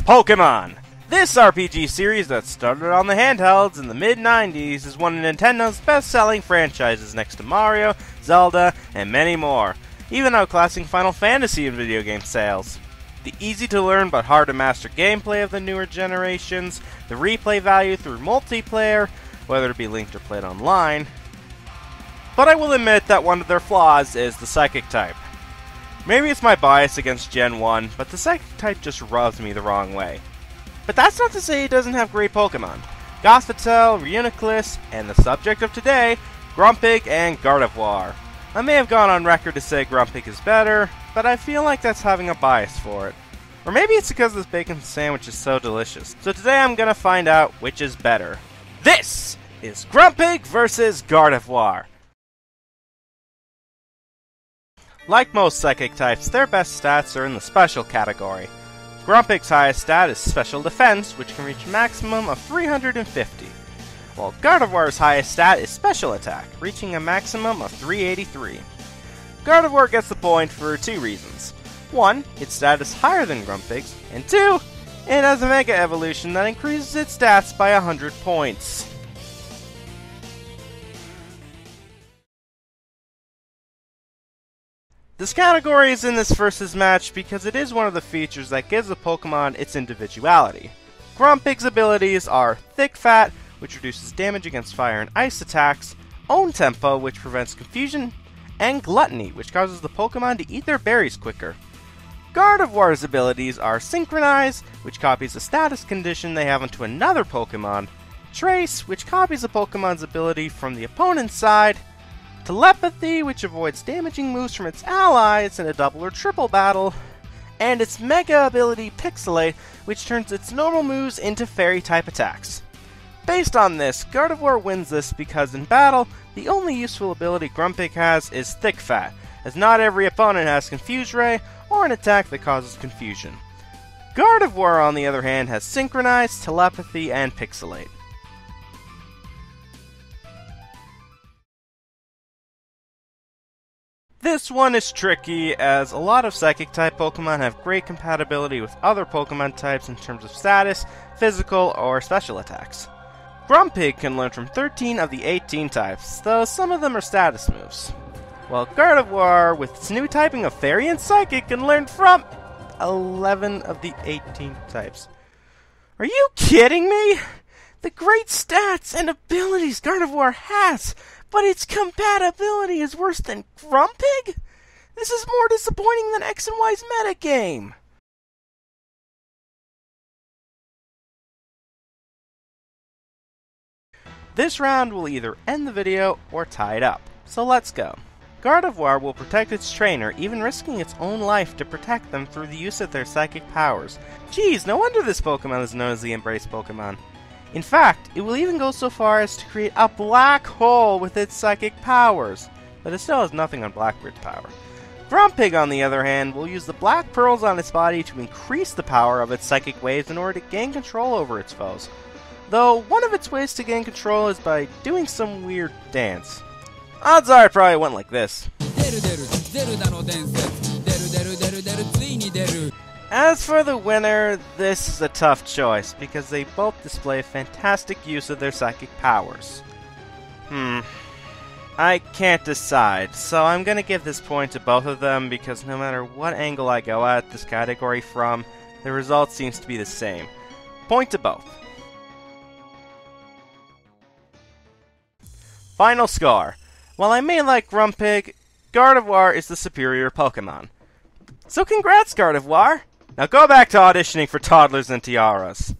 Pokemon! This RPG series that started on the handhelds in the mid-90s is one of Nintendo's best-selling franchises next to Mario, Zelda, and many more, even outclassing Final Fantasy in video game sales. The easy-to-learn but hard-to-master gameplay of the newer generations, the replay value through multiplayer, whether it be linked or played online. But I will admit that one of their flaws is the Psychic type. Maybe it's my bias against Gen 1, but the Psychic type just rubs me the wrong way. But that's not to say it doesn't have great Pokemon. Gothitelle, Reuniclus, and the subject of today, Grumpig and Gardevoir. I may have gone on record to say Grumpig is better, but I feel like that's having a bias for it. Or maybe it's because this bacon sandwich is so delicious. So today I'm gonna find out which is better. This is Grumpig versus Gardevoir. Like most Psychic types, their best stats are in the Special category. Grumpig's highest stat is Special Defense, which can reach a maximum of 350, while Gardevoir's highest stat is Special Attack, reaching a maximum of 383. Gardevoir gets the point for two reasons. One, its stat is higher than Grumpig's, and two, it has a Mega Evolution that increases its stats by 100 points. This category is in this versus match because it is one of the features that gives a Pokemon its individuality. Grumpig's abilities are Thick Fat, which reduces damage against fire and ice attacks, Own Tempo, which prevents confusion, and Gluttony, which causes the Pokemon to eat their berries quicker. Gardevoir's abilities are Synchronize, which copies a status condition they have onto another Pokemon, Trace, which copies a Pokemon's ability from the opponent's side, Telepathy, which avoids damaging moves from its allies in a double or triple battle, and its Mega ability Pixelate, which turns its normal moves into Fairy-type attacks. Based on this, Gardevoir wins this because in battle, the only useful ability Grumpig has is Thick Fat, as not every opponent has Confuse Ray or an attack that causes confusion. Gardevoir, on the other hand, has Synchronize, Telepathy, and Pixelate. This one is tricky, as a lot of Psychic-type Pokemon have great compatibility with other Pokemon types in terms of status, physical, or special attacks. Grumpig can learn from 13 of the 18 types, though some of them are status moves. While Gardevoir, with its new typing of Fairy and Psychic, can learn from 11 of the 18 types. Are you kidding me? The great stats and abilities Gardevoir has, but its compatibility is worse than Grumpig? This is more disappointing than X and Y's metagame! This round will either end the video or tie it up, so let's go. Gardevoir will protect its trainer, even risking its own life to protect them through the use of their psychic powers. Geez, no wonder this Pokemon is known as the Embrace Pokemon. In fact, it will even go so far as to create a black hole with its psychic powers, but it still has nothing on Blackbeard's power. Grumpig, on the other hand, will use the black pearls on its body to increase the power of its psychic waves in order to gain control over its foes. Though, one of its ways to gain control is by doing some weird dance. Odds are it probably went like this. As for the winner, this is a tough choice, because they both display fantastic use of their psychic powers. I can't decide, so I'm gonna give this point to both of them, because no matter what angle I go at this category from, the result seems to be the same. Point to both. Final score. While I may like Grumpig, Gardevoir is the superior Pokemon. So congrats, Gardevoir! Now go back to auditioning for Toddlers and Tiaras.